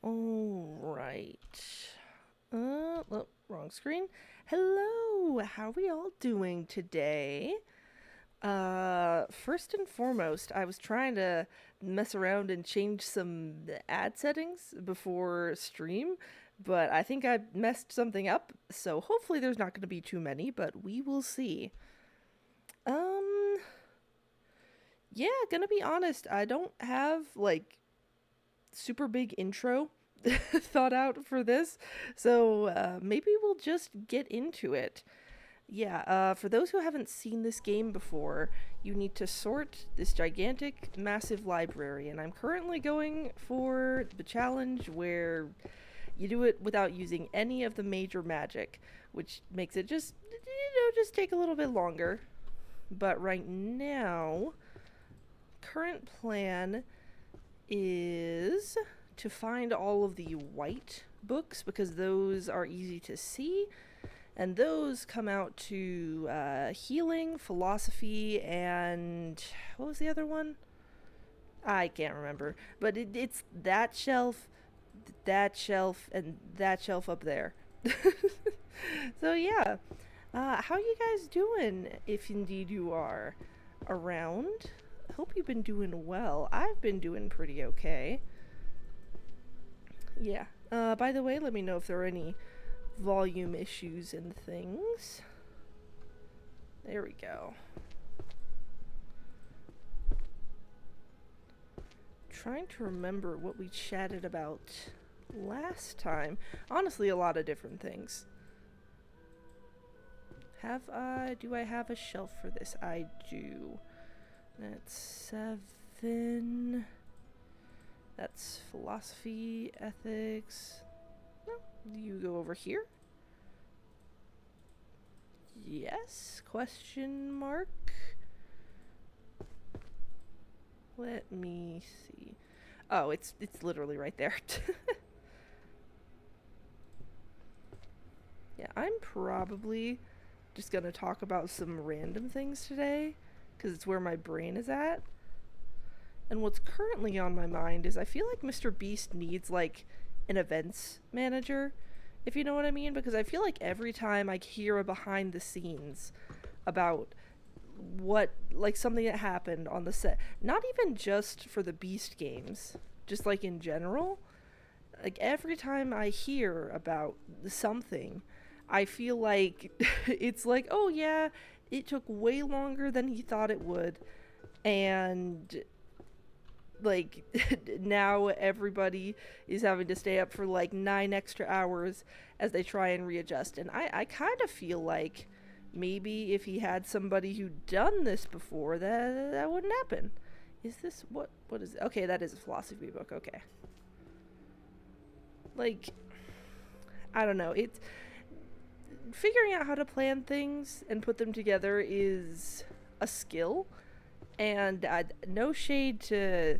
All right. Oh, wrong screen. Hello, how are we all doing today? First and foremost, I was trying to mess around and change some ad settings before stream, but I think I messed something up, so hopefully there's not going to be too many, but we will see. Um, yeah, gonna be honest, I don't have like super big intro thought out for this, so maybe we'll just get into it. Yeah, for those who haven't seen this game before, you need to sort this gigantic, massive library, and I'm currently going for the challenge where you do it without using any of the major magic, which makes it just take a little bit longer. But right now, current plan is to find all of the white books because those are easy to see, and those come out to healing, philosophy, and what was the other one? I can't remember, but it's that shelf, and that shelf up there. So yeah, how you guys doing? If indeed you are around, hope you've been doing well. I've been doing pretty okay. Yeah. By the way, let me know if there are any volume issues and things. There we go. Trying to remember what we chatted about last time. Honestly, a lot of different things. Do I have a shelf for this? I do. That's 7. That's philosophy, ethics. No, you go over here. Yes? Question mark? Let me see. Oh, it's literally right there. Yeah, I'm probably just gonna talk about some random things today, because it's where my brain is at. And what's currently on my mind is I feel like Mr. Beast needs, like, an events manager, if you know what I mean, because I feel like every time I hear a behind the scenes about like, something that happened on the set, not even just for the Beast games, just, like, in general, like, every time I hear about something, I feel like it's like, oh yeah, it took way longer than he thought it would, and like now everybody is having to stay up for like 9 extra hours as they try and readjust. And I kind of feel like maybe if he had somebody who'd done this before, that wouldn't happen. Is this what is it? Okay, that is a philosophy book. Okay. Like, I don't know. It's figuring out how to plan things and put them together is a skill, and no shade to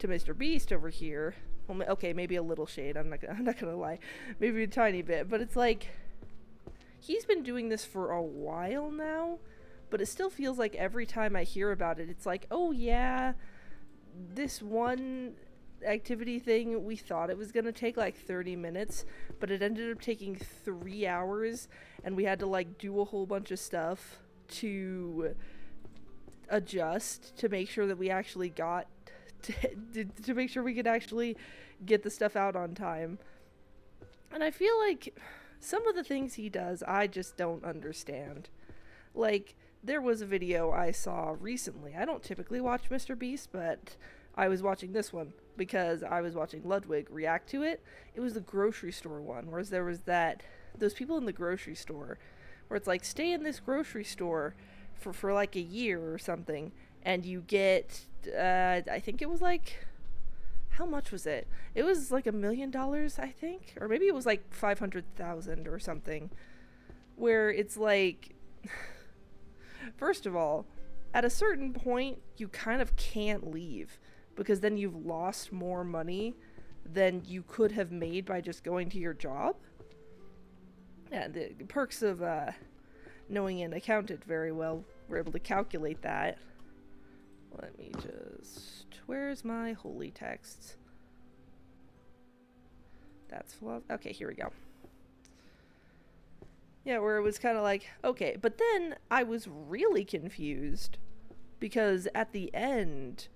Mr. Beast over here. Well, okay, maybe a little shade. I'm not gonna lie, maybe a tiny bit. But it's like he's been doing this for a while now, but it still feels like every time I hear about it, it's like, oh yeah, this one activity thing we thought it was gonna take like 30 minutes, but it ended up taking 3 hours, and we had to like do a whole bunch of stuff to adjust to make sure that we actually got to make sure we could actually get the stuff out on time. And I feel like some of the things he does, I just don't understand. Like, there was a video I saw recently. I don't typically watch Mr. Beast, but I was watching this one because I was watching Ludwig react to it. It was the grocery store one, whereas there was those people in the grocery store where it's like, stay in this grocery store for like a year or something, and you get I think it was like, how much was it? It was like $1 million, I think, or maybe it was like 500,000 or something. Where it's like, first of all, at a certain point, you kind of can't leave because then you've lost more money than you could have made by just going to your job. Yeah, the perks of knowing an accountant very well, we're able to calculate that. Let me just... Where's my holy texts? That's okay, here we go. Yeah, where it was kind of like, okay, but then I was really confused because at the end,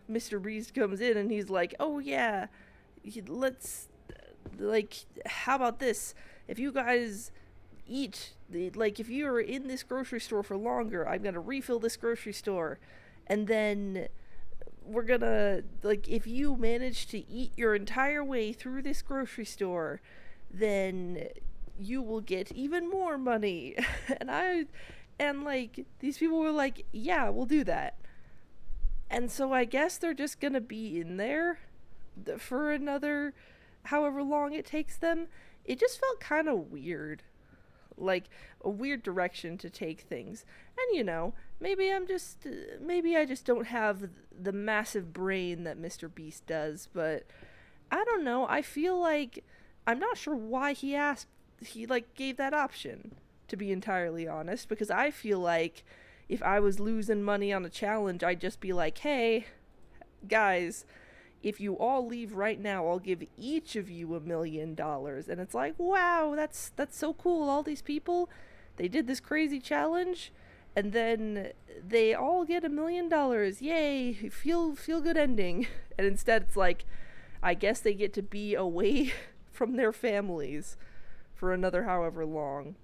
Mr. Beast comes in and he's like, oh yeah, let's, like, how about this? If you guys eat, like, if you're in this grocery store for longer, I'm gonna refill this grocery store. And then we're gonna, like, if you manage to eat your entire way through this grocery store, then you will get even more money. And like, these people were like, yeah, we'll do that. And so I guess they're just gonna be in there for another however long it takes them. It just felt kind of weird. Like, a weird direction to take things. And maybe maybe I just don't have the massive brain that Mr. Beast does, but I don't know. I feel like I'm not sure why he like gave that option, to be entirely honest, because I feel like if I was losing money on a challenge, I'd just be like, "Hey, guys, if you all leave right now, I'll give each of you $1,000,000. And it's like, wow, that's so cool. All these people, they did this crazy challenge, and then they all get $1,000,000. Yay! Feel good ending. And instead, it's like, I guess they get to be away from their families for another however long.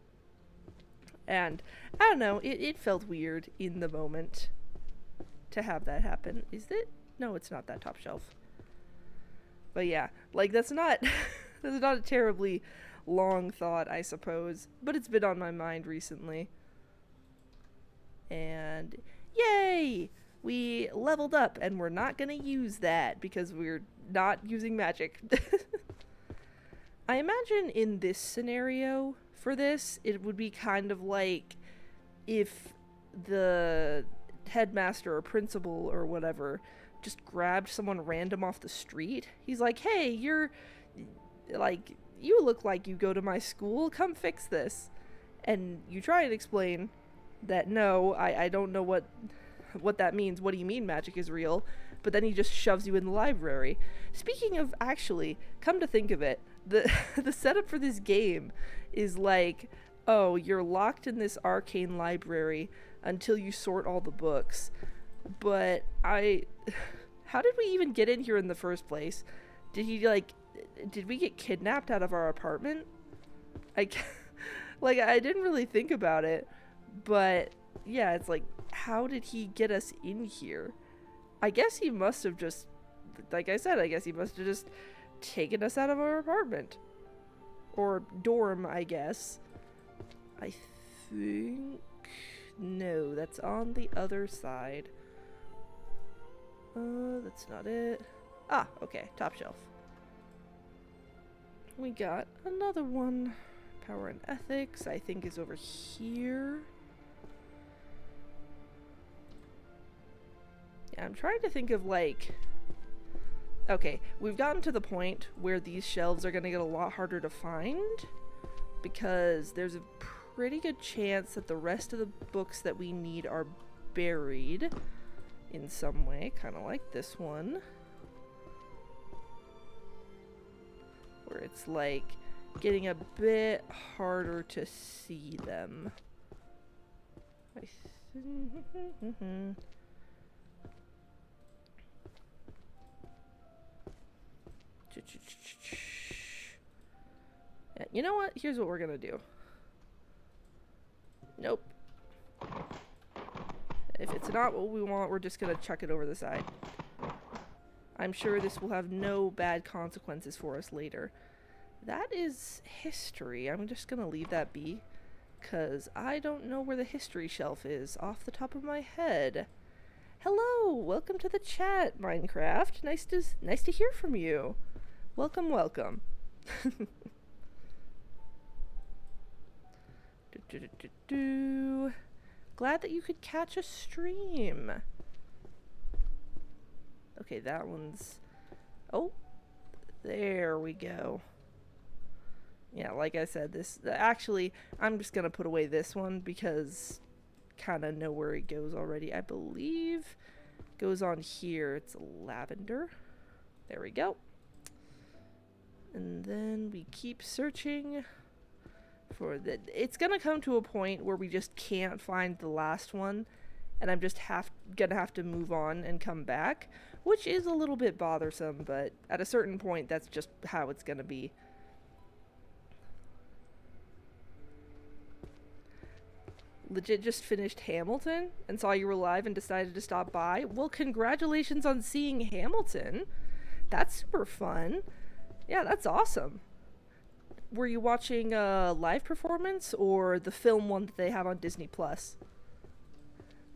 And I don't know, it felt weird in the moment to have that happen. Is it? No, it's not that top shelf. But yeah, like, that's not that's not a terribly long thought, I suppose, but it's been on my mind recently. And yay! We leveled up, and we're not gonna use that because we're not using magic. I imagine in this scenario, for this, it would be kind of like if the headmaster or principal or whatever just grabbed someone random off the street. He's like, hey, you look like you go to my school, come fix this. And you try and explain that, no, I don't know what that means. What do you mean magic is real? But then he just shoves you in the library. Speaking of, actually, come to think of it, the setup for this game is like, oh, you're locked in this arcane library until you sort all the books. But how did we even get in here in the first place? Did we get kidnapped out of our apartment? I didn't really think about it, but yeah, it's like, how did he get us in here? I guess he must have just, like I said, taken us out of our apartment. Or dorm, I guess. I think... No, that's on the other side. That's not it. Ah, okay, top shelf. We got another one. Power and Ethics, I think, is over here. Yeah, I'm trying to think of, like... Okay, we've gotten to the point where these shelves are going to get a lot harder to find, because there's a pretty good chance that the rest of the books that we need are buried in some way, kind of like this one, where it's like getting a bit harder to see them. Yeah, you know what? Here's what we're gonna do. Nope. If it's not what we want, we're just gonna chuck it over the side. I'm sure this will have no bad consequences for us later. That is history. I'm just gonna leave that be, because I don't know where the history shelf is off the top of my head. Hello! Welcome to the chat, Minecraft. Nice to hear from you. Welcome, welcome. Glad that you could catch a stream. Okay, that one's... Oh, there we go. Yeah, like I said, this... Actually, I'm just gonna put away this one because kind of know where it goes already. I believe goes on here. It's lavender. There we go. And then we keep searching for the... It's gonna come to a point where we just can't find the last one, and I'm just gonna have to move on and come back, which is a little bit bothersome, but at a certain point, that's just how it's gonna be. Legit just finished Hamilton and saw you were live and decided to stop by. Well, congratulations on seeing Hamilton. That's super fun. Yeah, that's awesome. Were you watching a live performance or the film one that they have on Disney Plus?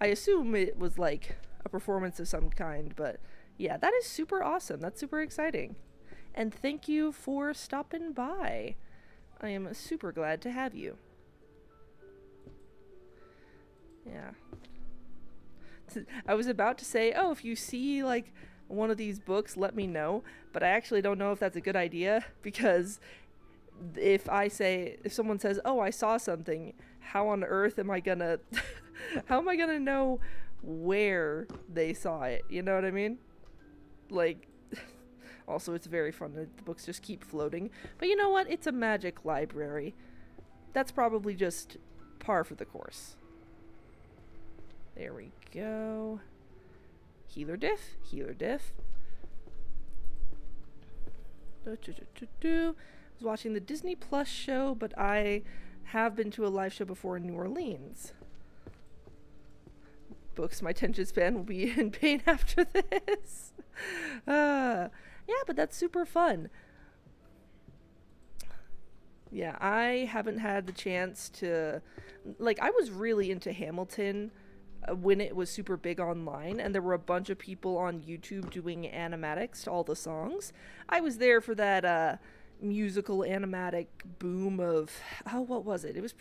I assume it was like a performance of some kind, but yeah, that is super awesome. That's super exciting. And thank you for stopping by. I am super glad to have you. Yeah. I was about to say, oh, if you see like one of these books, let me know, but I actually don't know if that's a good idea, because if someone says, oh, I saw something, how on earth am I gonna how am I gonna know where they saw it? You know what I mean? Like, also it's very fun that the books just keep floating, but you know what? It's a magic library. That's probably just par for the course. There we go. Healer diff. I was watching the Disney Plus show, but I have been to a live show before in New Orleans. Books, my attention span will be in pain after this. Yeah, but that's super fun. Yeah, I haven't had the chance to... Like, I was really into Hamilton when it was super big online, and there were a bunch of people on YouTube doing animatics to all the songs. I was there for that musical animatic boom of... Oh, what was it? It was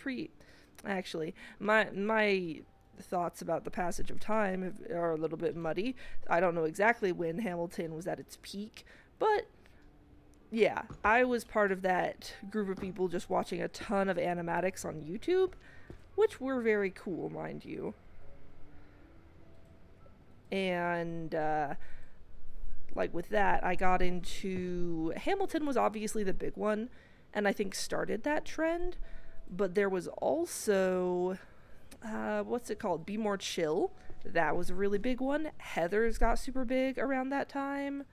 Actually, my thoughts about the passage of time are a little bit muddy. I don't know exactly when Hamilton was at its peak, but yeah, I was part of that group of people just watching a ton of animatics on YouTube, which were very cool, mind you. And like with that, I got into... Hamilton was obviously the big one, and I think started that trend, but there was also what's it called? Be More Chill. That was a really big one. Heather's got super big around that time,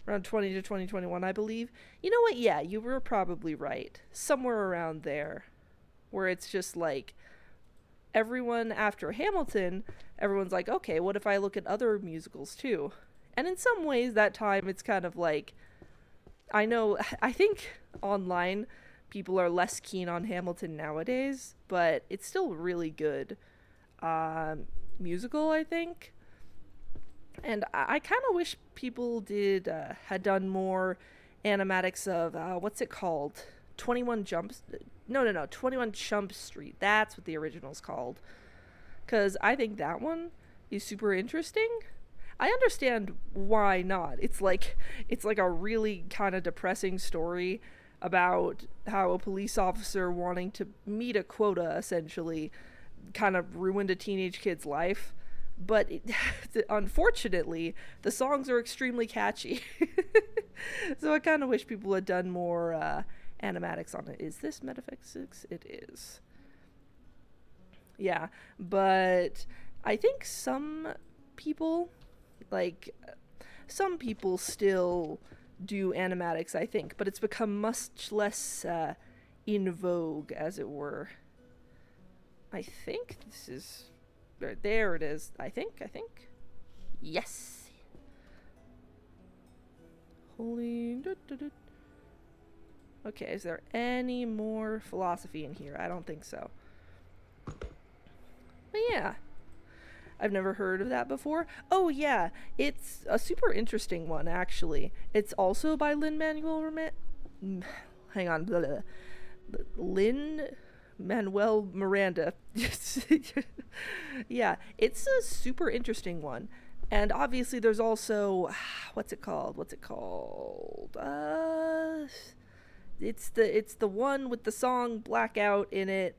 around 20 to 2021, I believe. You know what? Yeah, you were probably right. Somewhere around there, where it's just like everyone after Hamilton, everyone's like, okay, what if I look at other musicals too? And in some ways, that time, it's kind of like, I think online people are less keen on Hamilton nowadays, but it's still really good musical, I think. And I kind of wish people had done more animatics of, what's it called? 21 Jump Street. That's what the original's called. Because I think that one is super interesting. I understand why not. It's like a really kind of depressing story about how a police officer wanting to meet a quota, essentially, kind of ruined a teenage kid's life. But unfortunately, the songs are extremely catchy. So I kind of wish people had done more animatics on it. Is this metaphysics? It is. Yeah, but I think some people still do animatics, I think, but it's become much less in vogue, as it were. I think this is... There it is. I think. Yes. Holy... Okay, is there any more philosophy in here? I don't think so. But yeah. I've never heard of that before. Oh yeah, it's a super interesting one, actually. It's also by Lin-Manuel Miranda. Yeah, it's a super interesting one. And obviously there's also... What's it called? It's the one with the song Blackout in it,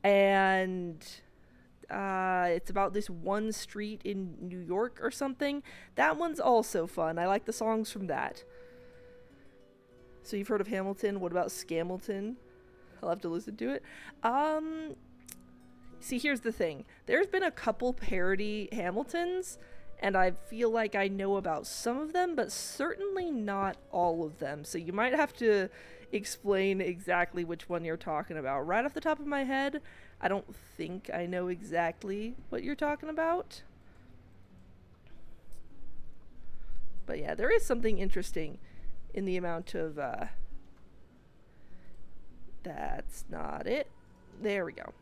and... it's about this one street in New York or something. That one's also fun. I like the songs from that. So you've heard of Hamilton. What about Scamilton? I'll have to listen to it. See, here's the thing. There's been a couple parody Hamiltons, and I feel like I know about some of them, but certainly not all of them. So you might have to explain exactly which one you're talking about. Right off the top of my head, I don't think I know exactly what you're talking about. But yeah, there is something interesting in the amount of, that's not it. There we go.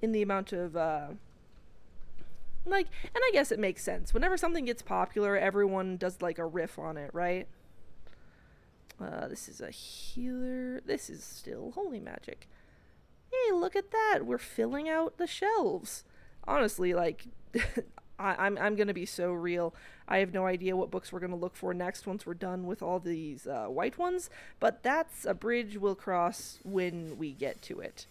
In the amount of, and I guess it makes sense. Whenever something gets popular, everyone does, like, a riff on it, right? This is a healer. This is still holy magic. Hey, look at that. We're filling out the shelves. Honestly, like, I'm gonna be so real. I have no idea what books we're gonna look for next once we're done with all these white ones, but that's a bridge we'll cross when we get to it.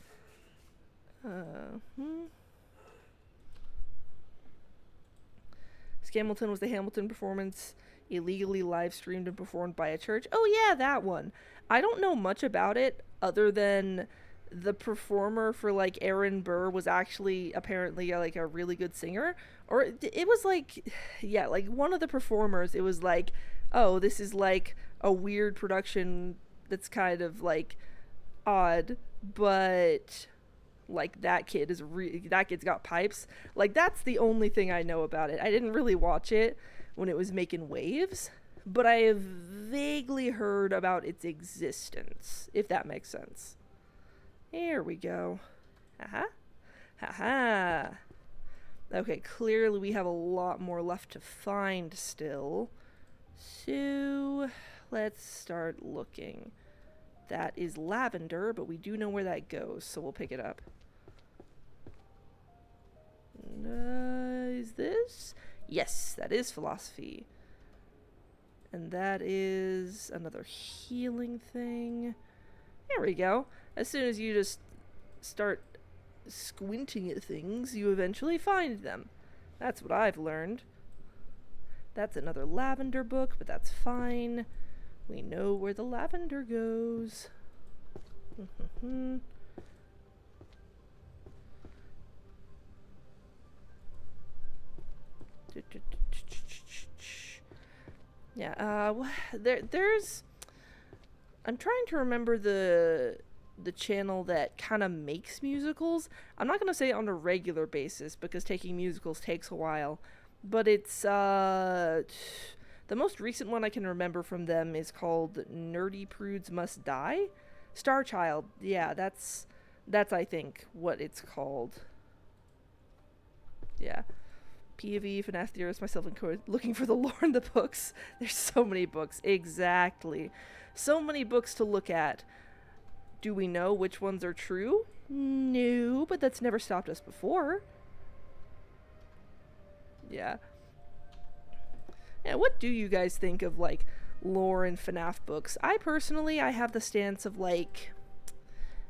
Scamilton was the Hamilton performance illegally live streamed and performed by a church. Oh yeah, that one. I don't know much about it other than the performer for, like, Aaron Burr was actually apparently like a really good singer, or it was like, yeah, like one of the performers, it was like, oh, this is like a weird production that's kind of like odd, but like that kid's got pipes. Like, that's the only thing I know about it. I didn't really watch it when it was making waves, but I have vaguely heard about its existence, if that makes sense. Here we go. Haha. Haha. Okay, clearly we have a lot more left to find still. So, let's start looking. That is lavender, but we do know where that goes, so we'll pick it up. Is this? Yes, that is philosophy. And that is another healing thing. There we go. As soon as you just start squinting at things, you eventually find them. That's what I've learned. That's another lavender book, but that's fine. We know where the lavender goes. Yeah, there's... I'm trying to remember the channel that kind of makes musicals. I'm not going to say on a regular basis because taking musicals takes a while, but it's the most recent one I can remember from them is called Nerdy Prudes Must Die. Star Child. Yeah, that's I think what it's called. Yeah. POV, FNAF theorist, myself included, looking for the lore in the books. There's so many books. Exactly. So many books to look at. Do we know which ones are true? No, but that's never stopped us before. Yeah. Yeah, what do you guys think of, like, lore in FNAF books? I have the stance of, like,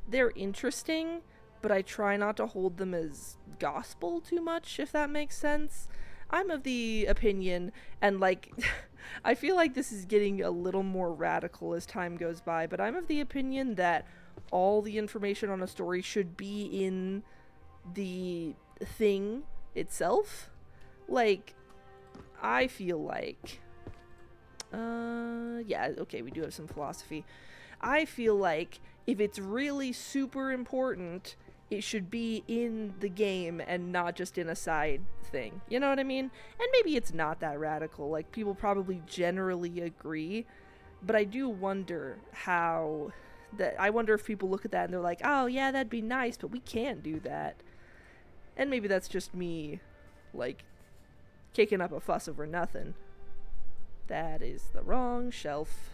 they're interesting, but I try not to hold them as gospel too much, if that makes sense. I'm of the opinion, and, like, I feel like this is getting a little more radical as time goes by, but I'm of the opinion that all the information on a story should be in the thing itself. Like, I feel like... yeah, okay, we do have some philosophy. I feel like if it's really super important, it should be in the game and not just in a side thing. You know what I mean? And maybe it's not that radical. Like, people probably generally agree. But I do wonder how... I wonder if people look at that and they're like, oh, yeah, that'd be nice, but we can't do that. And maybe that's just me, like, kicking up a fuss over nothing. That is the wrong shelf.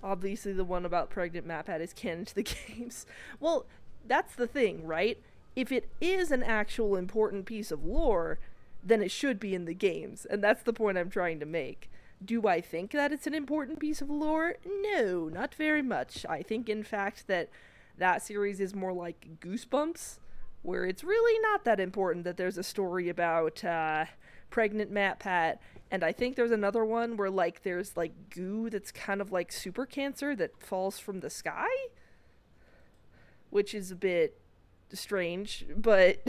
Obviously, the one about pregnant MatPat is canon to the games. Well, that's the thing, right? If it is an actual important piece of lore, then it should be in the games. And that's the point I'm trying to make. Do I think that it's an important piece of lore? No, not very much. I think, in fact, that series is more like Goosebumps, where it's really not that important that there's a story about pregnant MatPat And I think there's another one where, like, there's, like, goo that's kind of like super cancer that falls from the sky, which is a bit strange, but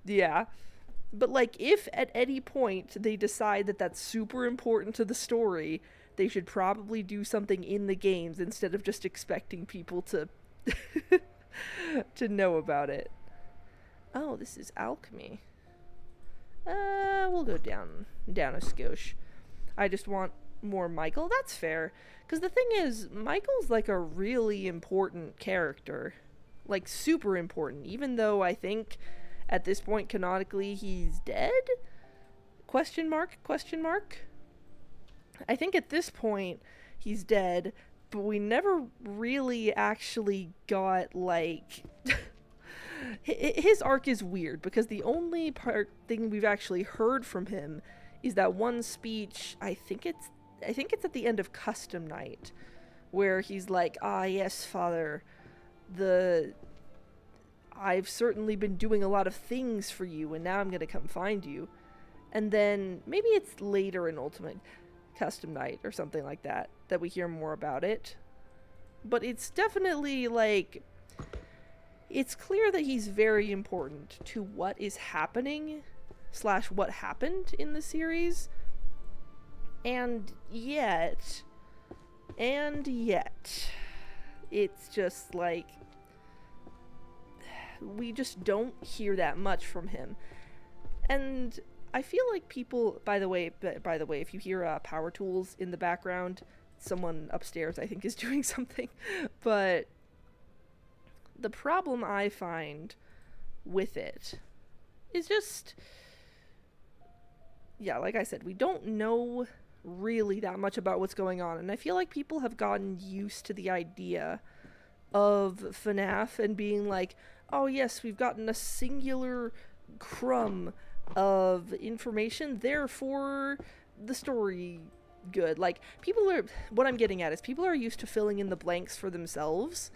yeah. But, like, if at any point they decide that that's super important to the story, they should probably do something in the games instead of just expecting people to to know about it. Oh, this is alchemy. We'll go down a skosh. I just want more Michael. That's fair. Because the thing is, Michael's like a really important character. Like, super important. Even though I think at this point, canonically, he's dead? Question mark? Question mark? I think at this point, he's dead, but we never really actually got, like... His arc is weird, because the only thing we've actually heard from him is that one speech, I think it's at the end of Custom Night, where he's like, "Ah, yes, Father, I've certainly been doing a lot of things for you, and now I'm gonna come find you." And then, maybe it's later in Ultimate Custom Night, or something like that we hear more about it. But it's definitely, like... It's clear that he's very important to what is happening, / what happened in the series. And yet, it's just like, we just don't hear that much from him. And I feel like people, by the way, if you hear power tools in the background, someone upstairs I think is doing something, but the problem I find with it is just, yeah, like I said, we don't know really that much about what's going on, and I feel like people have gotten used to the idea of FNAF and being like, oh yes, we've gotten a singular crumb of information, therefore the story good. Like, what I'm getting at is people are used to filling in the blanks for themselves,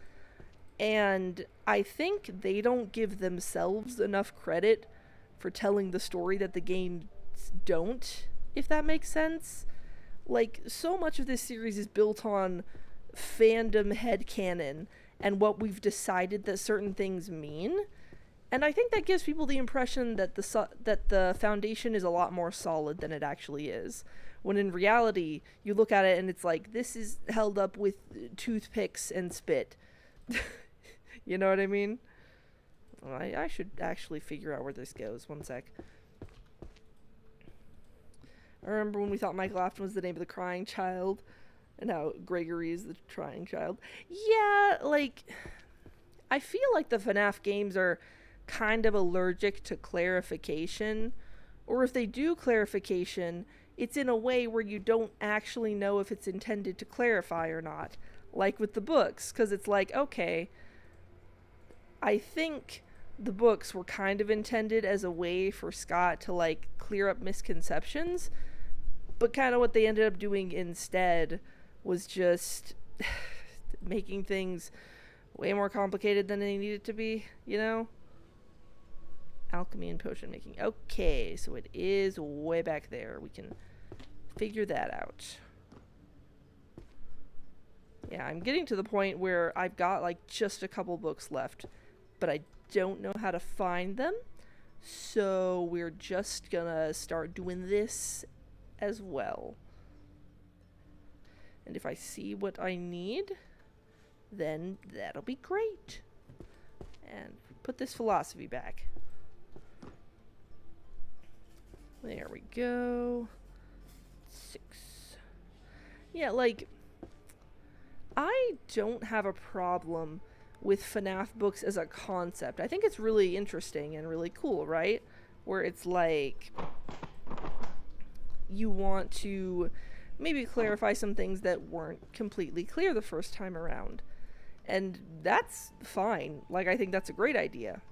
and I think they don't give themselves enough credit for telling the story that the games don't, if that makes sense. Like, so much of this series is built on fandom headcanon and what we've decided that certain things mean. And I think that gives people the impression that the foundation is a lot more solid than it actually is. When in reality, you look at it and it's like, this is held up with toothpicks and spit. You know what I mean? Well, I should actually figure out where this goes. One sec. I remember when we thought Michael Afton was the name of the crying child, and how Gregory is the trying child. Yeah, like, I feel like the FNAF games are kind of allergic to clarification, or if they do clarification, it's in a way where you don't actually know if it's intended to clarify or not. Like with the books, because it's like, okay, I think the books were kind of intended as a way for Scott to, like, clear up misconceptions, but kind of what they ended up doing instead was just making things way more complicated than they needed to be, you know? Alchemy and potion making. Okay, so it is way back there. We can figure that out. Yeah, I'm getting to the point where I've got, like, just a couple books left, but I don't know how to find them, so we're just gonna start doing this as well. And if I see what I need, then that'll be great. And put this philosophy back. There we go. 6. Yeah, like, I don't have a problem with FNAF books as a concept. I think it's really interesting and really cool, right? Where it's like, you want to maybe clarify some things that weren't completely clear the first time around. And that's fine. Like, I think that's a great idea.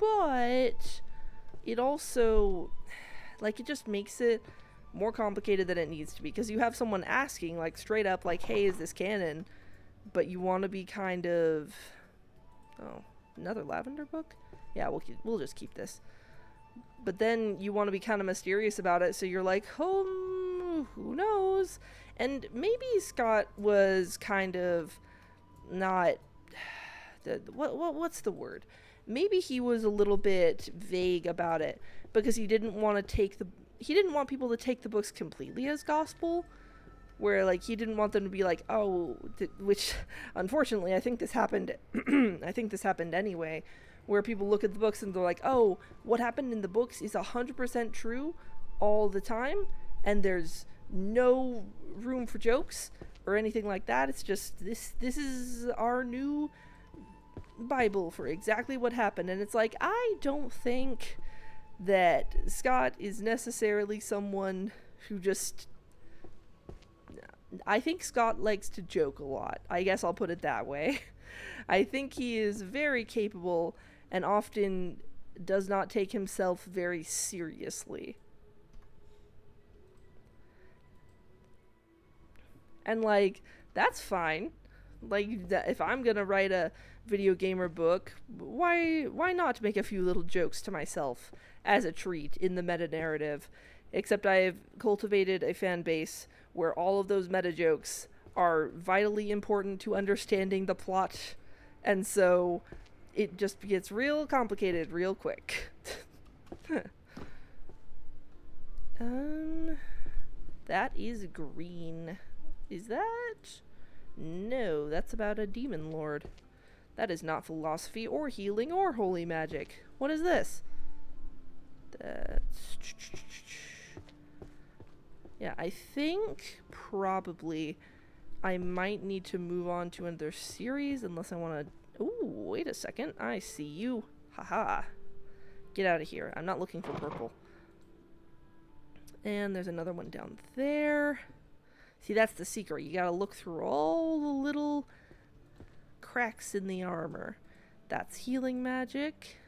But it also, like, it just makes it more complicated than it needs to be. Because you have someone asking, like, straight up, like, hey, is this canon? But you want to be kind of... Oh, another lavender book? Yeah, we'll just keep this. but then you want to be kind of mysterious about it, so you're like, who knows? And maybe Scott was kind of not what's the word? Maybe he was a little bit vague about it because he didn't want people to take the books completely as gospel, where like he didn't want them to be like, oh, which unfortunately I think this happened I think this happened anyway, where people look at the books and they're like, oh, what happened in the books is 100% true all the time, and there's no room for jokes or anything like that. It's just this is our new Bible for exactly what happened. And it's like, I don't think that Scott is necessarily someone who just, I think Scott likes to joke a lot. I guess I'll put it that way. I think he is very capable and often does not take himself very seriously. And like, that's fine. Like, if I'm gonna write a video gamer book, why not make a few little jokes to myself as a treat in the meta narrative? Except I've cultivated a fan base where all of those meta jokes are vitally important to understanding the plot, and so it just gets real complicated real quick. That is green. Is that? No, that's about a demon lord. That is not philosophy or healing or holy magic. What is this? That's... Yeah, I think probably I might need to move on to another series unless I want to... Ooh, wait a second. I see you. Haha. Get out of here. I'm not looking for purple. And there's another one down there. See, that's the secret. You gotta look through all the little cracks in the armor. That's healing magic.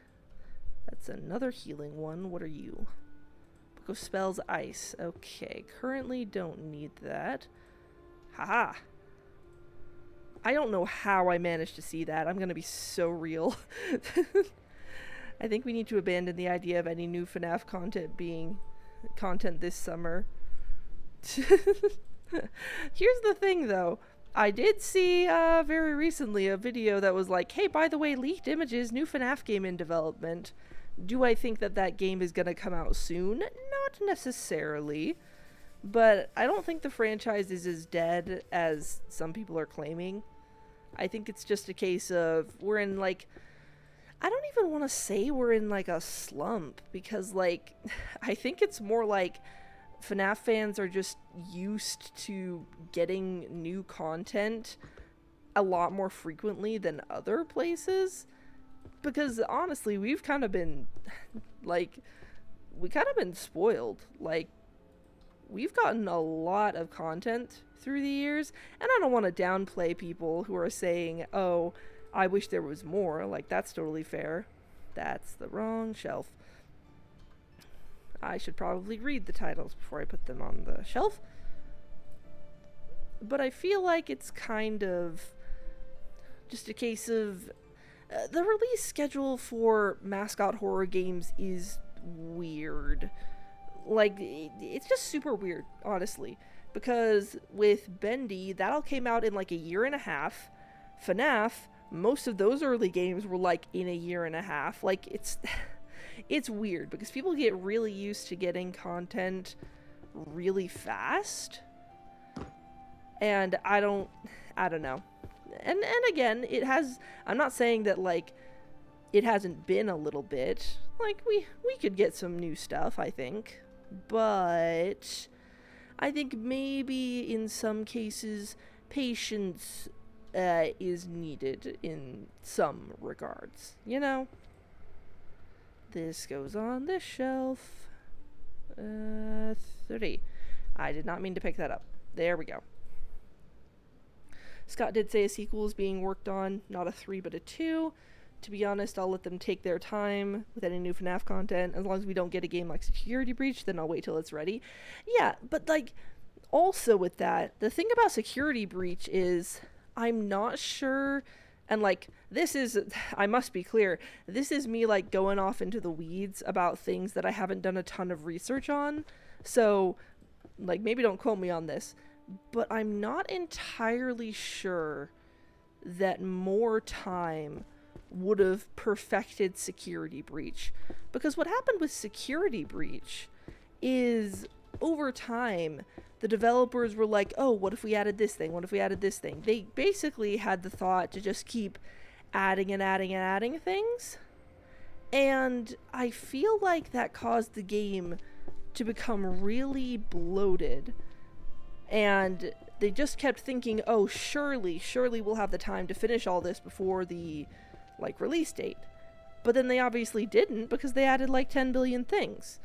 That's another healing one. What are you? Book of Spells, ice. Okay, currently don't need that. Haha. I don't know how I managed to see that. I'm gonna be so real. I think we need to abandon the idea of any new FNAF content being content this summer. Here's the thing, though. I did see very recently a video that was like, hey, by the way, leaked images, new FNAF game in development. Do I think that that game is going to come out soon? Not necessarily. But I don't think the franchise is as dead as some people are claiming. I think it's just a case of we're in, like... I don't even want to say we're in, like, a slump. Because, like, I think it's more like... FNAF fans are just used to getting new content a lot more frequently than other places, because honestly we've kind of been spoiled. Like, we've gotten a lot of content through the years, and I don't want to downplay people who are saying, oh, I wish there was more. Like, that's totally fair. That's the wrong shelf. I should probably read the titles before I put them on the shelf. But I feel like it's kind of just a case of... the release schedule for mascot horror games is weird. Like, it's just super weird, honestly. Because with Bendy, that all came out in like a year and a half. FNAF, most of those early games were like in a year and a half. Like, it's... It's weird because people get really used to getting content really fast, and I don't know. And again, it has, I'm not saying that like it hasn't been a little bit. Like, we could get some new stuff, I think, but I think maybe in some cases patience is needed in some regards, you know? This goes on this shelf. 30. I did not mean to pick that up. There we go. Scott did say a sequel is being worked on, not a 3 but a 2. To be honest, I'll let them take their time with any new FNAF content. As long as we don't get a game like Security Breach, then I'll wait till it's ready. Yeah, but like, also with that, the thing about Security Breach is I'm not sure And like, this is, I must be clear, this is me like going off into the weeds about things that I haven't done a ton of research on. So, like, maybe don't quote me on this, but I'm not entirely sure that more time would have perfected Security Breach. Because what happened with Security Breach is, over time, the developers were like, oh, what if we added this thing? What if we added this thing? They basically had the thought to just keep adding and adding and adding things. And I feel like that caused the game to become really bloated. And they just kept thinking, oh, surely we'll have the time to finish all this before the, like, release date. But then they obviously didn't, because they added like 10 billion things.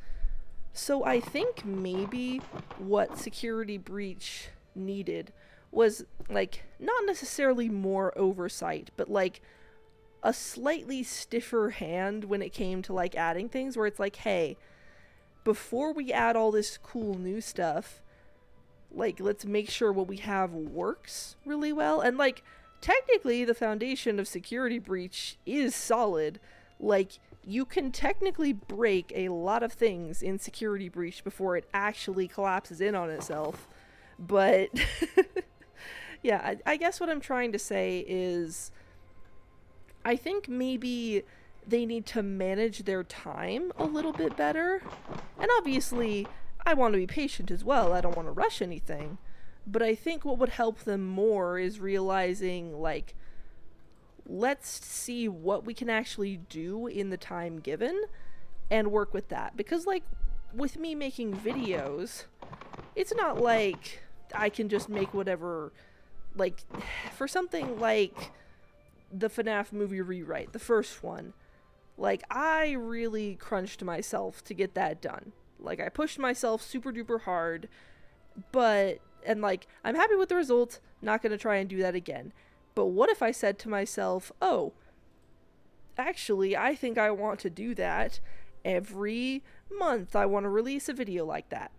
So I think maybe what Security Breach needed was, like, not necessarily more oversight, but like a slightly stiffer hand when it came to like adding things, where it's like, hey, before we add all this cool new stuff, like, let's make sure what we have works really well. And like, technically the foundation of Security Breach is solid. Like, you can technically break a lot of things in Security Breach before it actually collapses in on itself. But yeah, I guess what I'm trying to say is, I think maybe they need to manage their time a little bit better. And obviously, I want to be patient as well. I don't want to rush anything. But I think what would help them more is realizing, like, let's see what we can actually do in the time given and work with that. Because, like, with me making videos, it's not like I can just make whatever, like, for something like the FNAF movie rewrite, the first one, like, I really crunched myself to get that done. Like, I pushed myself super duper hard, and like, I'm happy with the result, not gonna try and do that again. But what if I said to myself, oh, actually, I think I want to do that every month. I want to release a video like that.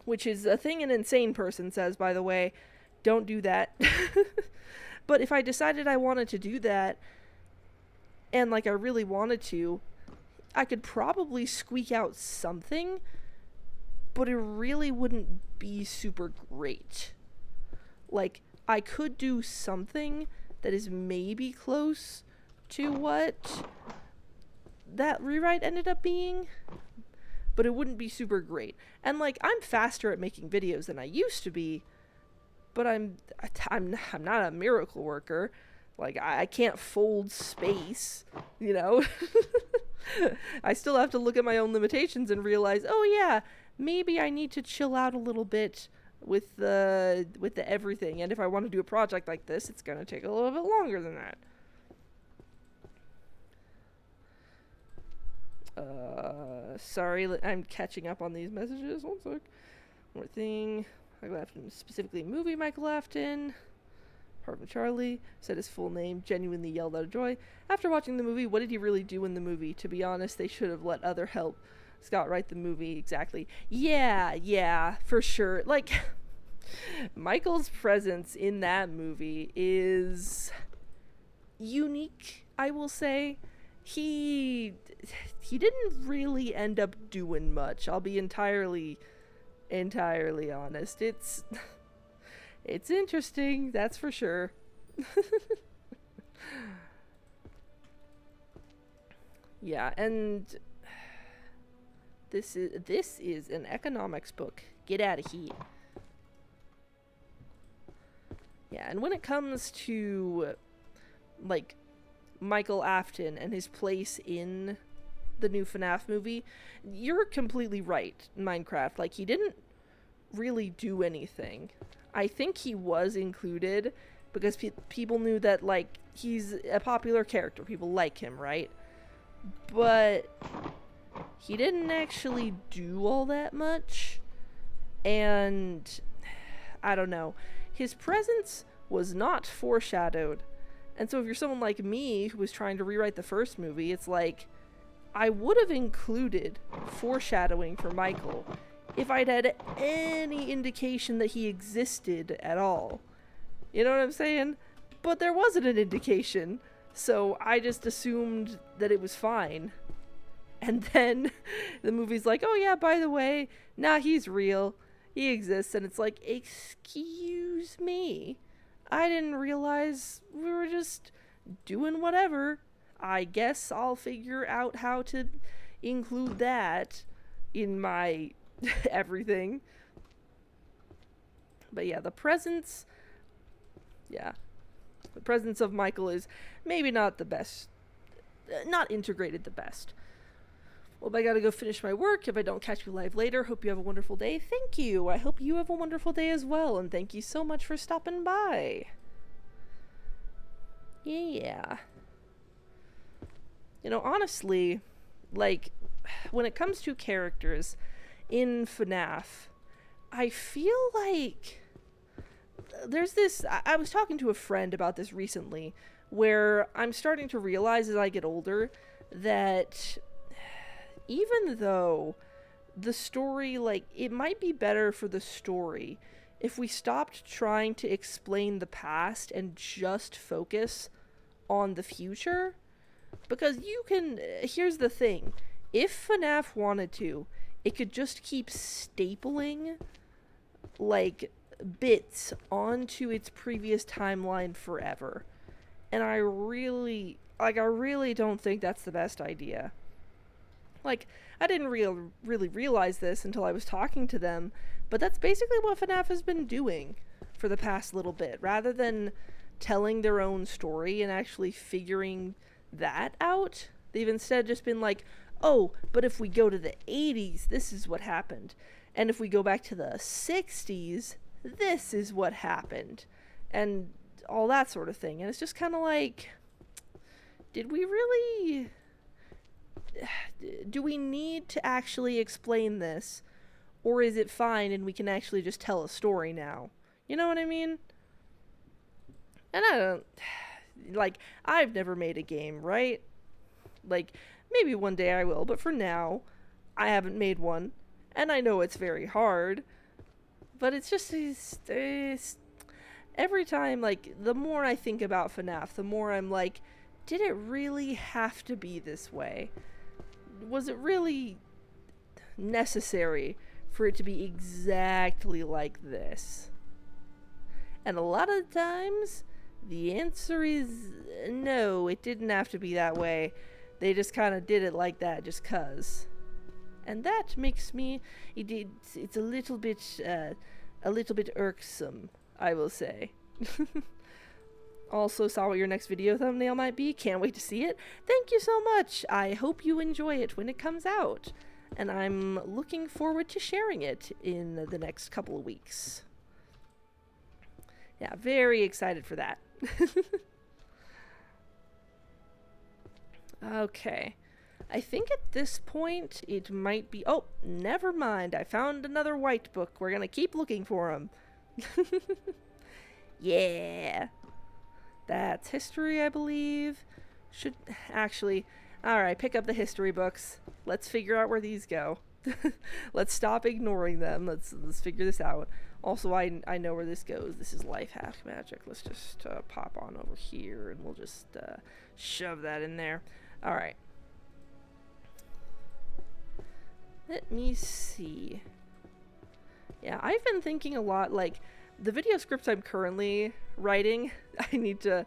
Which is a thing an insane person says, by the way. Don't do that. But if I decided I wanted to do that, and like I really wanted to, I could probably squeak out something, but it really wouldn't be super great. Like, I could do something that is maybe close to what that rewrite ended up being, but it wouldn't be super great. And like, I'm faster at making videos than I used to be, but I'm not a miracle worker. Like, I can't fold space, you know? I still have to look at my own limitations and realize, oh yeah, maybe I need to chill out a little bit with the everything, and if I want to do a project like this, it's gonna take a little bit longer than that. Sorry, I'm catching up on these messages. One sec. One more thing. Michael Afton, specifically movie Michael Afton. Apart from Charlie, said his full name, genuinely yelled out of joy. After watching the movie, what did he really do in the movie? To be honest, they should have let other help Scott write the movie. Exactly. Yeah, for sure. Like, Michael's presence in that movie is unique, I will say. He didn't really end up doing much. I'll be entirely honest. It's interesting, that's for sure. Yeah, and this is an economics book. Get out of here. Yeah, and when it comes to, like, Michael Afton and his place in the new FNAF movie, you're completely right, Minecraft. Like, he didn't really do anything. I think he was included because people knew that, like, he's a popular character. People like him, right? But he didn't actually do all that much. And I don't know. His presence was not foreshadowed. And so if you're someone like me who was trying to rewrite the first movie, it's like, I would have included foreshadowing for Michael if I'd had any indication that he existed at all. You know what I'm saying? but there wasn't an indication, so I just assumed that it was fine. And then the movie's like, oh yeah, by the way, nah, he's real. He exists. And it's like, excuse me. I didn't realize we were just doing whatever. I guess I'll figure out how to include that in my everything. But yeah, the presence of Michael is maybe not the best, not integrated the best. Well, I gotta go finish my work. If I don't catch you live later, hope you have a wonderful day. Thank you. I hope you have a wonderful day as well, and thank you so much for stopping by. Yeah. You know, honestly, like, when it comes to characters in FNAF, I feel like there's this... I was talking to a friend about this recently, where I'm starting to realize as I get older that even though the story, like, it might be better for the story if we stopped trying to explain the past and just focus on the future. Because you can... Here's the thing. If FNAF wanted to, it could just keep stapling, like, bits onto its previous timeline forever. And I really don't think that's the best idea. Like, I didn't really realize this until I was talking to them, but that's basically what FNAF has been doing for the past little bit. Rather than telling their own story and actually figuring that out, they've instead just been like, oh, but if we go to the 80s, this is what happened. And if we go back to the 60s, this is what happened. And all that sort of thing. And it's just kind of like, did we really... Do we need to actually explain this? Or is it fine and we can actually just tell a story now? You know what I mean? And I don't... Like, I've never made a game, right? Like, maybe one day I will, but for now, I haven't made one. And I know it's very hard. But it's just... every time, like, the more I think about FNAF, the more I'm like, did it really have to be this way? Was it really necessary for it to be exactly like this? And a lot of times, the answer is no, it didn't have to be that way. They just kind of did it like that just 'cause. And that makes me, it's a little bit irksome, I will say. Also saw what your next video thumbnail might be. Can't wait to see it. Thank you so much. I hope you enjoy it when it comes out. And I'm looking forward to sharing it in the next couple of weeks. Yeah, very excited for that. Okay. I think at this point it might be... Oh, never mind. I found another white book. We're gonna keep looking for them. Yeah. That's history, I believe. Should actually... Alright, pick up the history books. Let's figure out where these go. Let's stop ignoring them. Let's figure this out. Also, I know where this goes. This is life hack magic. Let's just pop on over here and we'll just shove that in there. Alright. Let me see. Yeah, I've been thinking a lot, like, the video scripts I'm currently writing, I need to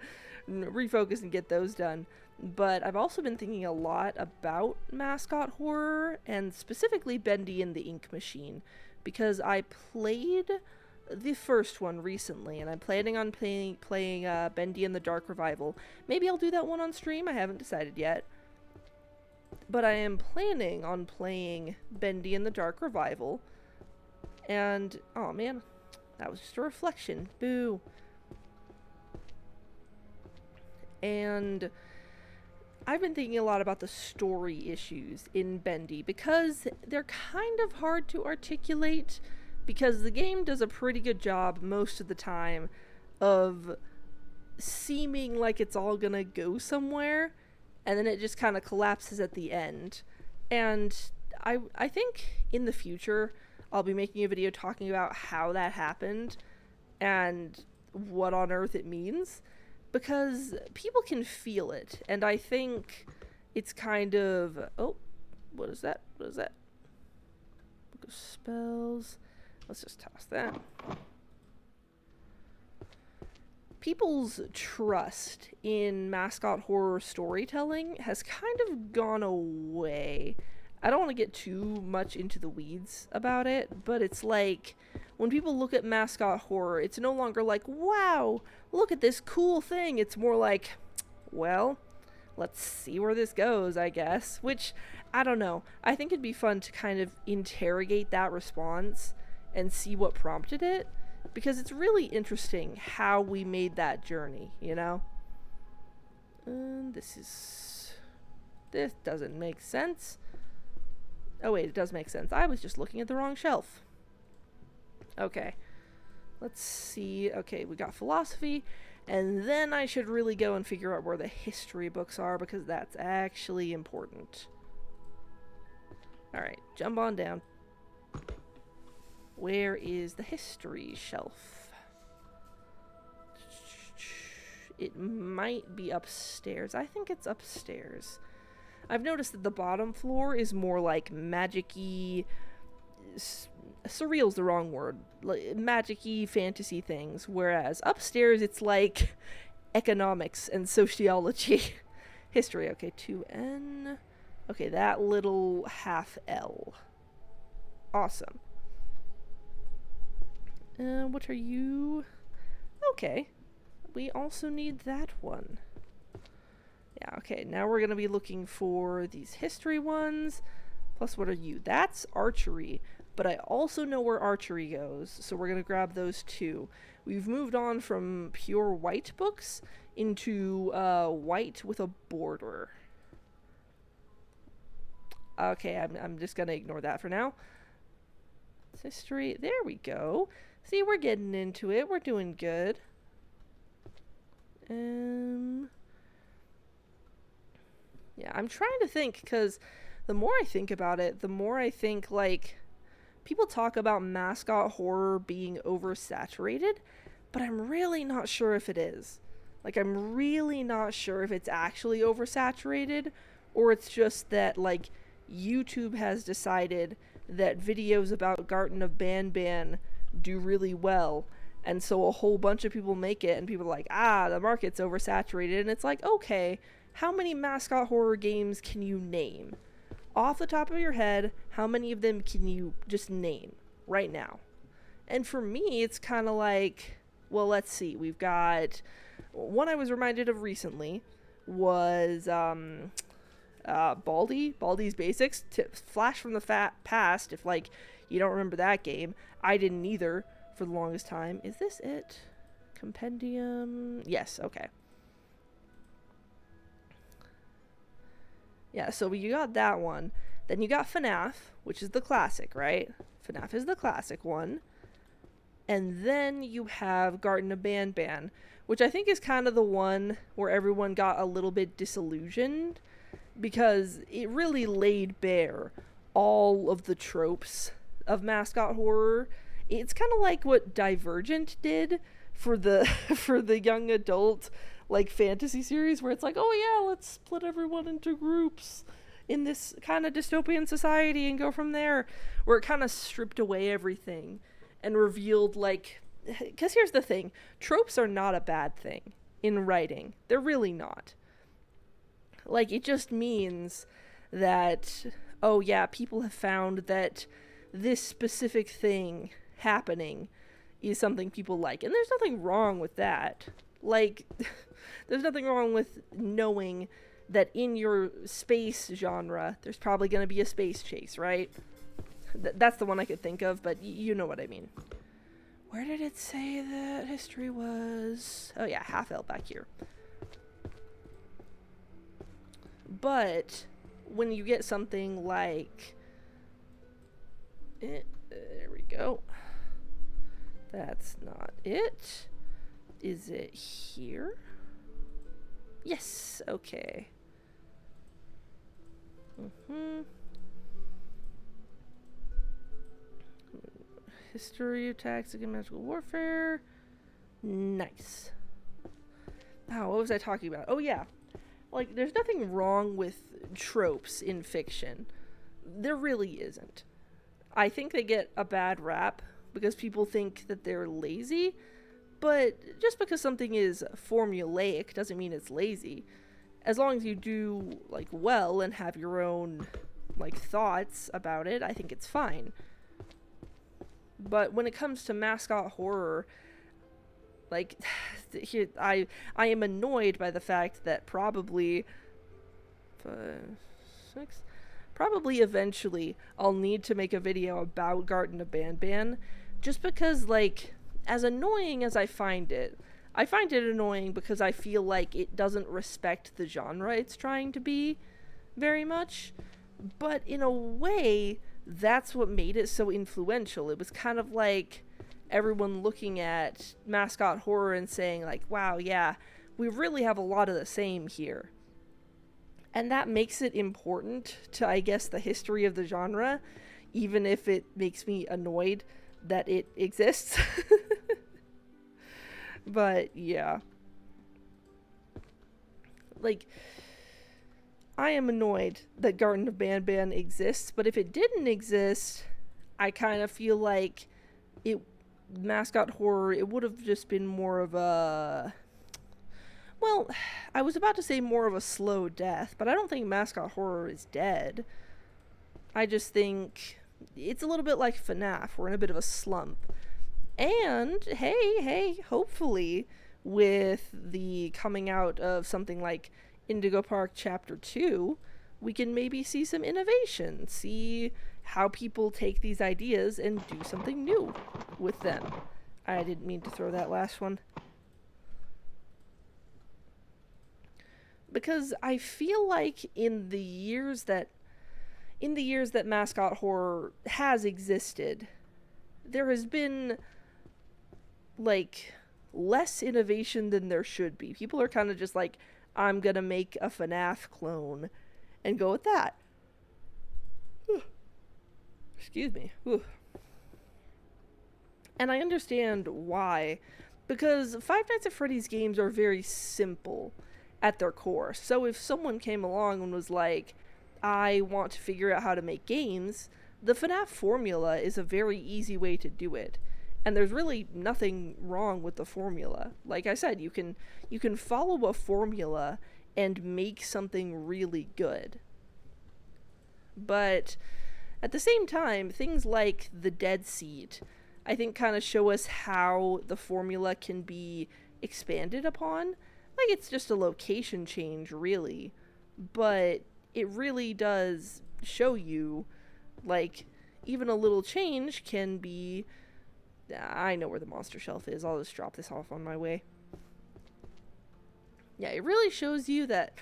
refocus and get those done. But I've also been thinking a lot about mascot horror, and specifically Bendy and the Ink Machine, because I played the first one recently, and I'm planning on playing Bendy and the Dark Revival. Maybe I'll do that one on stream, I haven't decided yet. But I am planning on playing Bendy and the Dark Revival, and, oh man, that was just a reflection. Boo. And I've been thinking a lot about the story issues in Bendy because they're kind of hard to articulate, because the game does a pretty good job most of the time of seeming like it's all gonna go somewhere, and then it just kind of collapses at the end. And I think in the future I'll be making a video talking about how that happened and what on earth it means, because people can feel it, and I think it's kind of, oh, what is that? What is that? Book of Spells. Let's just toss that. People's trust in mascot horror storytelling has kind of gone away. I don't want to get too much into the weeds about it, but it's like when people look at mascot horror, it's no longer like, wow, look at this cool thing. It's more like, well, let's see where this goes, I guess. Which, I don't know. I think it'd be fun to kind of interrogate that response and see what prompted it, because it's really interesting how we made that journey, you know? This doesn't make sense. Oh wait, it does make sense. I was just looking at the wrong shelf. Okay. Let's see. Okay, we got philosophy, and then I should really go and figure out where the history books are, because that's actually important. Alright, jump on down. Where is the history shelf? It might be upstairs. I think it's upstairs. I've noticed that the bottom floor is more like magic-y... surreal's the wrong word. Like, magic-y fantasy things, whereas upstairs it's like economics and sociology. History, okay, 2N. Okay, that little half L. Awesome. What are you? Okay. We also need that one. Yeah, okay, now we're going to be looking for these history ones. Plus, what are you? That's archery. But I also know where archery goes, so we're going to grab those two. We've moved on from pure white books into white with a border. Okay, I'm just going to ignore that for now. History, there we go. See, we're getting into it. We're doing good. Yeah, I'm trying to think, because the more I think about it, the more I think, like, people talk about mascot horror being oversaturated, but I'm really not sure if it is. Like, I'm really not sure if it's actually oversaturated, or it's just that, like, YouTube has decided that videos about Garten of Banban do really well, and so a whole bunch of people make it, and people are like, the market's oversaturated, and it's like, okay, how many mascot horror games can you name? Off the top of your head, how many of them can you just name right now? And for me, it's kind of like, well, let's see, we've got, one I was reminded of recently was, Baldi's Basics, Flash from the Past, if, like, you don't remember that game. I didn't either for the longest time. Is this it? Compendium? Yes, okay. Yeah, so you got that one. Then you got FNAF, which is the classic, right? FNAF is the classic one. And then you have Garten of Banban, which I think is kind of the one where everyone got a little bit disillusioned, because it really laid bare all of the tropes of mascot horror. It's kind of like what Divergent did for the for the young adult, like, fantasy series, where it's like, oh yeah, let's split everyone into groups in this kind of dystopian society and go from there, where it kind of stripped away everything and revealed, like, because here's the thing, tropes are not a bad thing in writing. They're really not. Like, it just means that, oh yeah, people have found that this specific thing happening is something people like. And there's nothing wrong with that. Like, there's nothing wrong with knowing that in your space genre, there's probably going to be a space chase, right? That's the one I could think of, but you know what I mean. Where did it say that history was? Oh yeah, half L back here. But when you get something like... there we go. That's not it. Is it here? Yes, okay. History of tactics and magical warfare. Nice. Oh, what was I talking about? Oh, yeah. Like, there's nothing wrong with tropes in fiction. There really isn't. I think they get a bad rap because people think that they're lazy, but just because something is formulaic doesn't mean it's lazy. As long as you do, like, well and have your own, like, thoughts about it, I think it's fine. But when it comes to mascot horror, like, here, I am annoyed by the fact that probably 5, 6, probably eventually I'll need to make a video about Garten of Banban, just because, like, as annoying as I find it annoying because I feel like it doesn't respect the genre it's trying to be very much. But in a way, that's what made it so influential. It was kind of like everyone looking at mascot horror and saying, like, wow, yeah, we really have a lot of the same here. And that makes it important to, I guess, the history of the genre, even if it makes me annoyed that it exists. But, yeah. Like, I am annoyed that Garten of Banban exists, but if it didn't exist, I kind of feel like mascot horror, it would have just been more of a... Well, I was about to say more of a slow death, but I don't think mascot horror is dead. I just think it's a little bit like FNAF. We're in a bit of a slump. And, hey, hopefully, with the coming out of something like Indigo Park Chapter 2, we can maybe see some innovation, see how people take these ideas and do something new with them. I didn't mean to throw that last one. Because I feel like in the years that mascot horror has existed, there has been, like, less innovation than there should be. People are kind of just like, I'm gonna make a FNAF clone and go with that. Excuse me. And I understand why, because Five Nights at Freddy's games are very simple at their core. So if someone came along and was like, I want to figure out how to make games, the FNAF formula is a very easy way to do it. And there's really nothing wrong with the formula. Like I said, you can follow a formula and make something really good. But at the same time, things like the Dead Seat, I think, kind of show us how the formula can be expanded upon. Like, it's just a location change, really. But it really does show you, like, even a little change can be... I know where the monster shelf is. I'll just drop this off on my way. Yeah, it really shows you that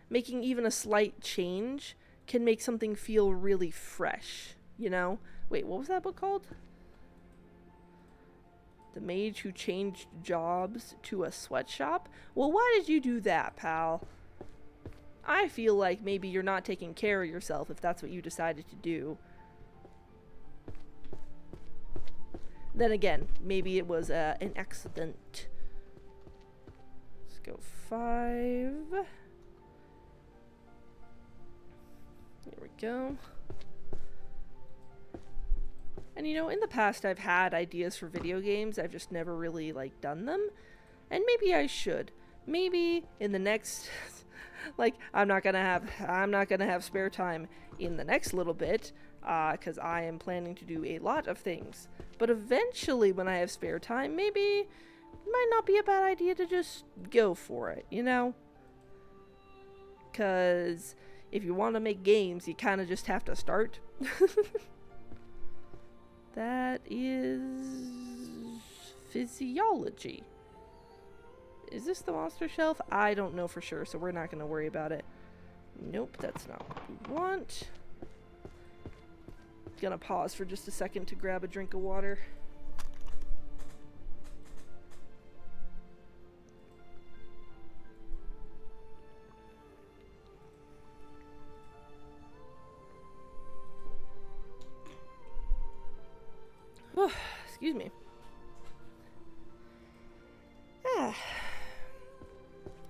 making even a slight change can make something feel really fresh, you know? Wait, what was that book called? The Mage Who Changed Jobs to a Sweatshop? Well, why did you do that, pal? I feel like maybe you're not taking care of yourself if that's what you decided to do. Then again, maybe it was an accident. Let's go 5. There we go. And you know, in the past I've had ideas for video games, I've just never really, like, done them. And maybe I should. Maybe in the next... like, I'm not gonna have spare time in the next little bit, because I am planning to do a lot of things. But eventually, when I have spare time, maybe it might not be a bad idea to just go for it, you know? Because if you want to make games, you kind of just have to start. That is physiology. Is this the monster shelf? I don't know for sure, so we're not going to worry about it. Nope, that's not what we want. Gonna pause for just a second to grab a drink of water. Excuse me.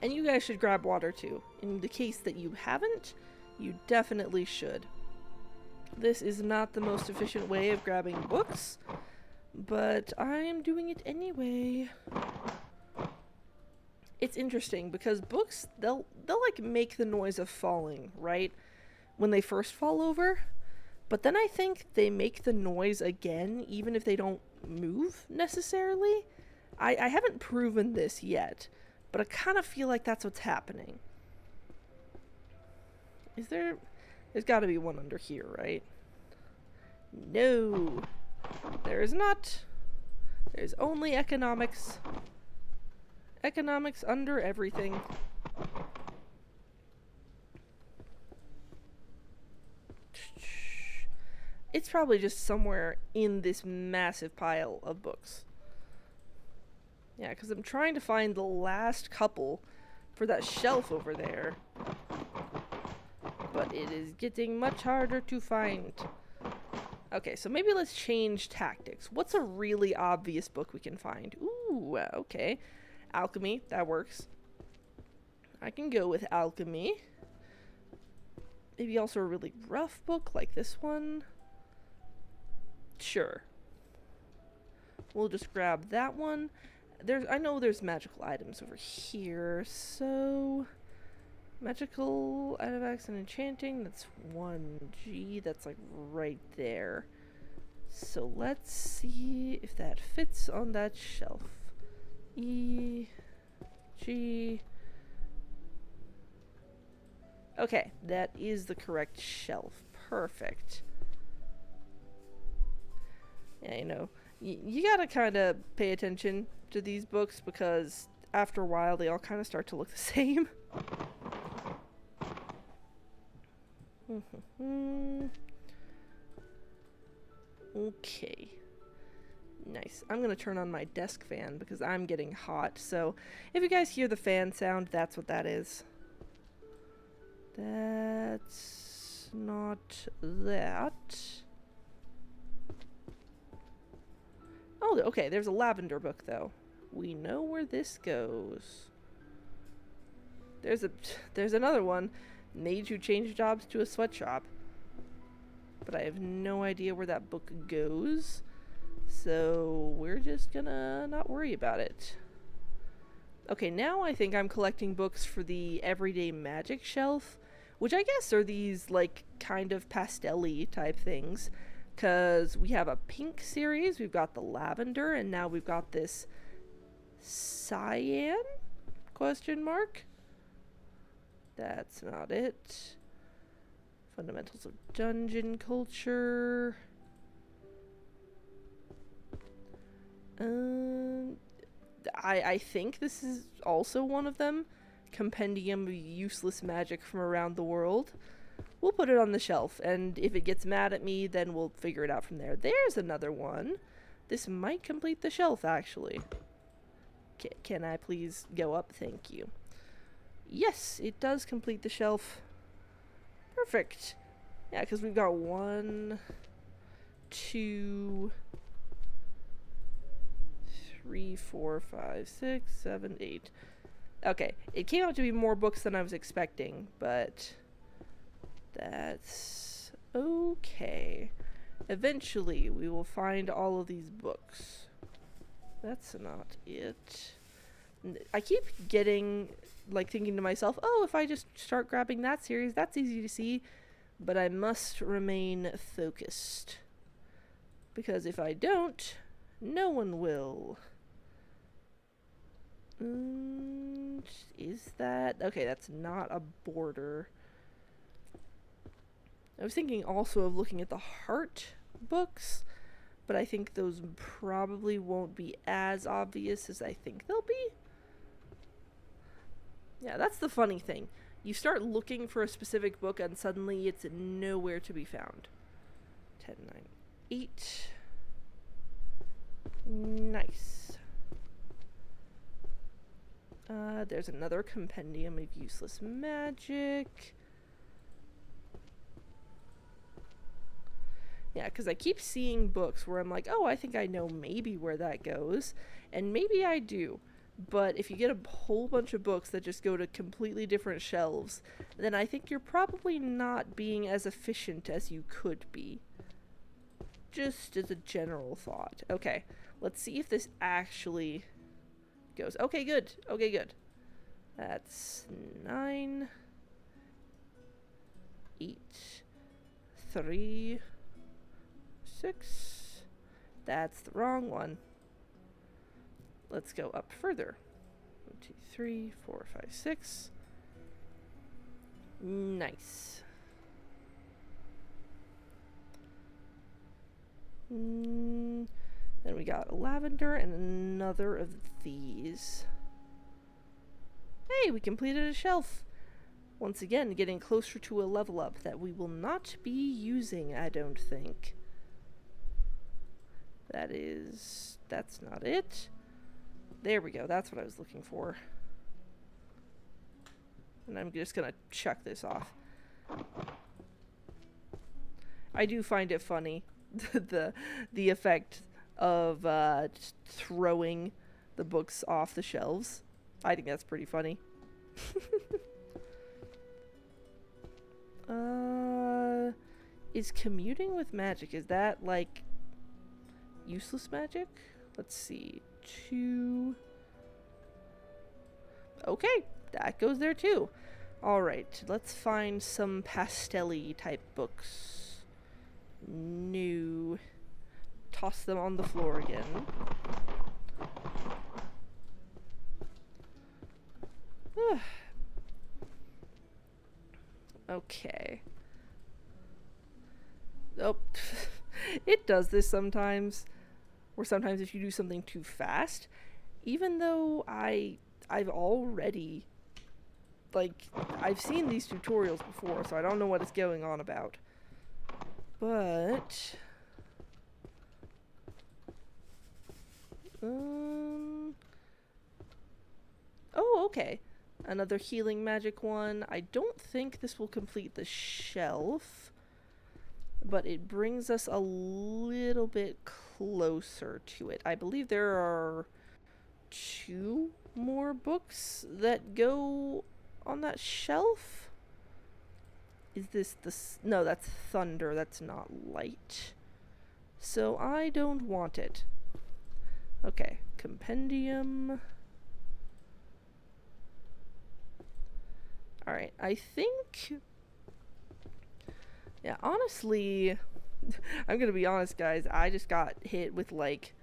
And you guys should grab water too. In the case that you haven't, you definitely should. This is not the most efficient way of grabbing books, but I am doing it anyway. It's interesting because books, they'll like make the noise of falling, right? When they first fall over. But then I think they make the noise again even if they don't move necessarily. I haven't proven this yet, but I kind of feel like that's what's happening. Is there... There's got to be one under here, right? No. There is not. There's only economics. Economics under everything. It's probably just somewhere in this massive pile of books. Yeah, because I'm trying to find the last couple for that shelf over there. But it is getting much harder to find. Okay, so maybe let's change tactics. What's a really obvious book we can find? Ooh, okay. Alchemy, that works. I can go with alchemy. Maybe also a really rough book like this one. Sure. We'll just grab that one. I know there's magical items over here, so... Magical artifacts and enchanting, that's 1G, that's like right there. So let's see if that fits on that shelf. E, G. Okay, that is the correct shelf. Perfect. Yeah, you know, you gotta kind of pay attention to these books because after a while they all kind of start to look the same. Okay. Nice. I'm gonna turn on my desk fan because I'm getting hot. So if you guys hear the fan sound, that's what that is. That's not that. Oh, okay. There's a lavender book though. We know where this goes. There's another one. Made you change jobs to a sweatshop. But I have no idea where that book goes. So we're just gonna not worry about it. Okay, now I think I'm collecting books for the everyday magic shelf. Which I guess are these, like, kind of pastel-y type things. Because we have a pink series, we've got the lavender, and now we've got this cyan? Question mark? That's not it. Fundamentals of Dungeon Culture. I think this is also one of them. Compendium of Useless Magic from Around the World. We'll put it on the shelf, and if it gets mad at me, then we'll figure it out from there. There's another one. This might complete the shelf, actually. Can I please go up? Thank you. Yes, it does complete the shelf. Perfect. Yeah, because we've got 1, 2, 3, 4, 5, 6, 7, 8. Okay, it came out to be more books than I was expecting, but that's okay. Eventually, we will find all of these books. That's not it. I keep getting, like, thinking to myself, oh, if I just start grabbing that series, that's easy to see. But I must remain focused. Because if I don't, no one will. Is that... Okay, that's not a border. I was thinking also of looking at the heart books, but I think those probably won't be as obvious as I think they'll be. Yeah, that's the funny thing. You start looking for a specific book and suddenly it's nowhere to be found. 10, 9, 8. Nice. There's another compendium of useless magic. Yeah, because I keep seeing books where I'm like, oh, I think I know maybe where that goes. And maybe I do. But if you get a whole bunch of books that just go to completely different shelves, then I think you're probably not being as efficient as you could be. Just as a general thought. Okay, let's see if this actually goes. Okay, good. Okay, good. That's 9, 8, 3, 6. That's the wrong one. Let's go up further. 1, 2, 3, 4, 5, 6. Nice. Then we got a lavender and another of these. Hey, we completed a shelf. Once again, getting closer to a level up that we will not be using, I don't think. That's not it. There we go, that's what I was looking for. And I'm just gonna chuck this off. I do find it funny, the effect of just throwing the books off the shelves. I think that's pretty funny. Is commuting with magic, is that like useless magic? Let's see. 2. Okay, that goes there too. Alright, let's find some pastel-y type books. No. Toss them on the floor again. Okay. Oh, it does this sometimes. Or sometimes if you do something too fast. Even though I've already, like, I've seen these tutorials before, so I don't know what it's going on about. But oh, okay. Another healing magic one. I don't think this will complete the shelf, but it brings us a little bit closer to it. I believe there are 2 more books that go on that shelf. Is this the... No, that's thunder. That's not light. So I don't want it. Okay, compendium. Alright, I think... Yeah, honestly, I'm gonna be honest, guys. I just got hit with, like,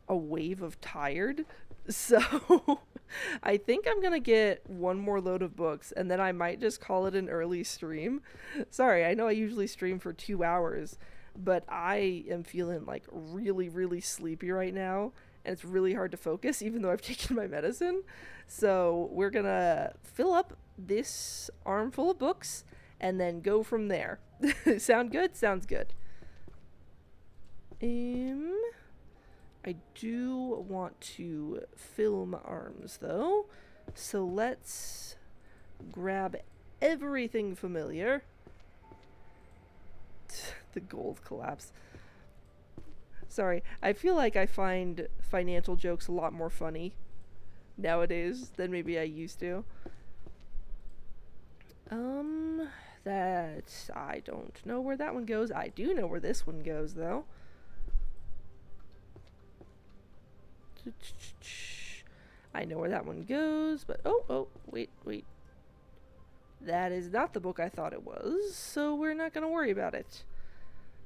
a wave of tired. So, I think I'm gonna get one more load of books, and then I might just call it an early stream. Sorry, I know I usually stream for 2 hours, but I am feeling, like, really, really sleepy right now, and it's really hard to focus, even though I've taken my medicine. So, we're gonna fill up this armful of books, and then go from there. Sound good? Sounds good. I do want to film arms, though. So let's grab everything familiar. The gold collapse. Sorry, I feel like I find financial jokes a lot more funny nowadays than maybe I used to. I don't know where that one goes. I do know where this one goes, though. I know where that one goes, but wait. That is not the book I thought it was, so we're not gonna worry about it.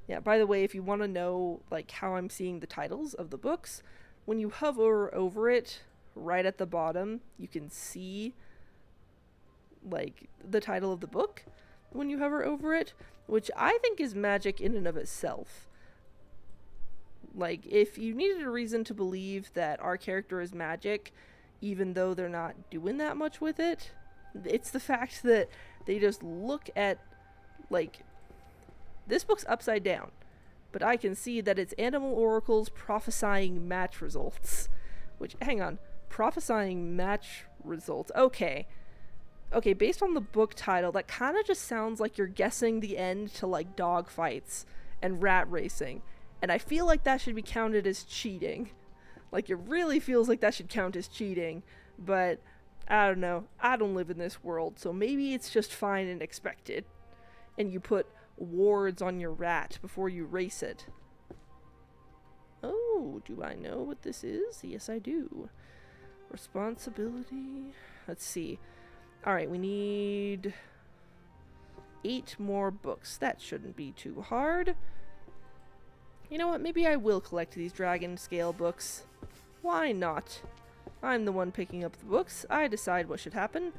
Yeah, by the way, if you want to know, like, how I'm seeing the titles of the books, when you hover over it, right at the bottom, you can see, like, the title of the book when you hover over it, which I think is magic in and of itself. Like, if you needed a reason to believe that our character is magic, even though they're not doing that much with it, it's the fact that they just look at, like, this book's upside down, but I can see that it's animal oracles prophesying match results. Which, hang on, prophesying match results. Okay, based on the book title, that kind of just sounds like you're guessing the end to, like, dog fights and rat racing. And I feel like that should be counted as cheating. Like, it really feels like that should count as cheating, but I don't know. I don't live in this world, so maybe it's just fine and expected. And you put wards on your rat before you race it. Oh, do I know what this is? Yes, I do. Responsibility. Let's see. Alright, we need 8 more books. That shouldn't be too hard. You know what? Maybe I will collect these dragon scale books. Why not? I'm the one picking up the books. I decide what should happen.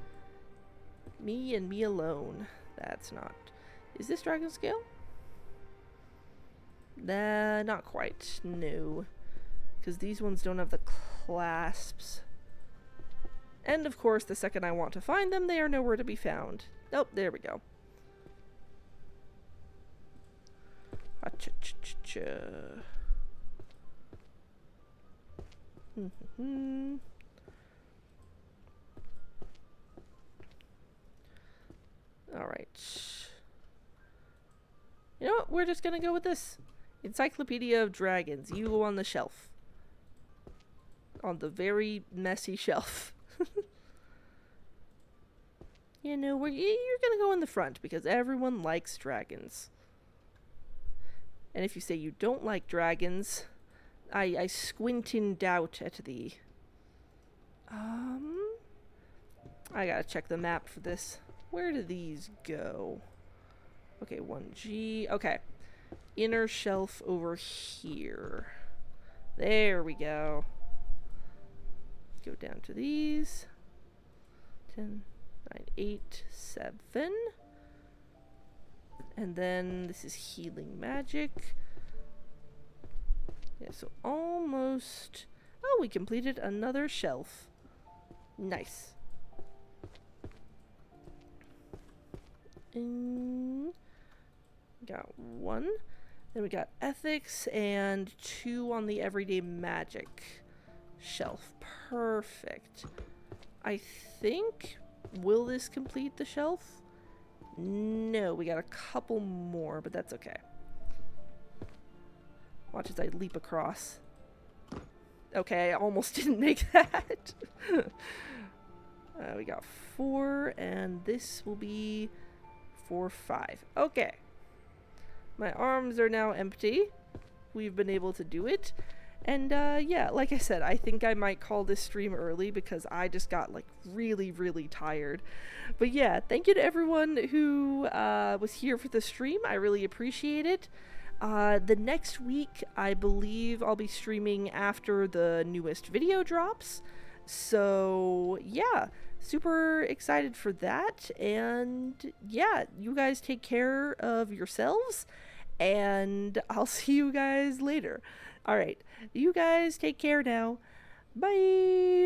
Me and me alone. That's not... Is this dragon scale? Nah, not quite. No. Because these ones don't have the clasps. And of course, the second I want to find them, they are nowhere to be found. Oh, there we go. Alright. You know what? We're just gonna go with this. Encyclopedia of Dragons. You go on the shelf. On the very messy shelf. You know, you're gonna go in the front because everyone likes dragons. And if you say you don't like dragons, I squint in doubt at thee. I gotta check the map for this. Where do these go? Okay, 1G. Okay. Inner shelf over here. There we go. Go down to these. 10, 9, 8, 7. And then this is healing magic. Yeah, so almost... Oh, we completed another shelf. Nice. Got 1. Then we got ethics and 2 on the everyday magic shelf. Perfect. I think... Will this complete the shelf? No, we got a couple more, but that's okay. Watch as I leap across. Okay, I almost didn't make that. We got 4, and this will be 4, 5. Okay. My arms are now empty. We've been able to do it. And, yeah, like I said, I think I might call this stream early because I just got, like, really, really tired. But, yeah, thank you to everyone who was here for the stream. I really appreciate it. The next week, I believe I'll be streaming after the newest video drops. So, yeah, super excited for that. And, yeah, you guys take care of yourselves. And I'll see you guys later. All right, you guys take care now. Bye.